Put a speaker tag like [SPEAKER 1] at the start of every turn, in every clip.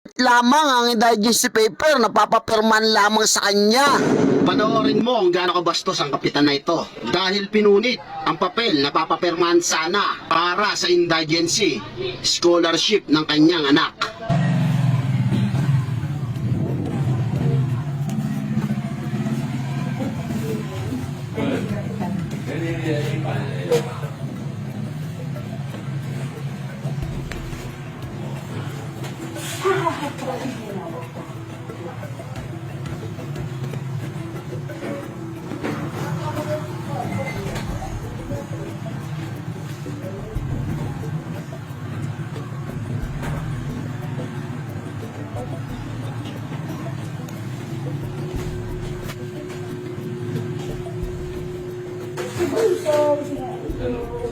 [SPEAKER 1] lamang ang indigency paper na papapirman lamang sa kanya.
[SPEAKER 2] Panoorin mo kung gaano kabastos ang kapitan na ito dahil pinunit ang papel na papapirmahan sana para sa indigency scholarship ng kanyang anak.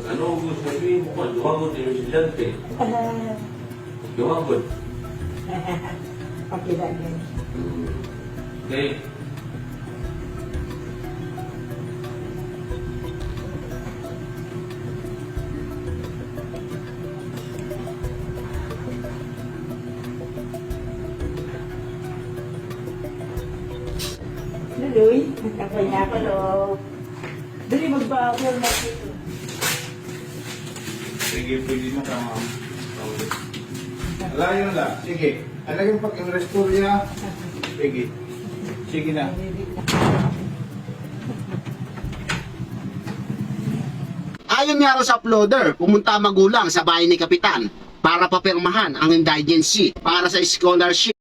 [SPEAKER 3] Ano gusto sabihin mo? Lumangod yung estudyante. Lumangod.
[SPEAKER 4] Pakilagay.
[SPEAKER 3] Okay.
[SPEAKER 4] Luloy, kapay na ako, lo. Dali magbabaw na dito.
[SPEAKER 5] Sige, pwede mo ka, ma'am. Layo na lang. Sige. Alagay mo pag yung restore niya. Sige. Sige na.
[SPEAKER 2] Ayon nga raw sa uploader, pumunta ang magulang sa bahay ni Kapitan para papirmahan ang indigency para sa scholarship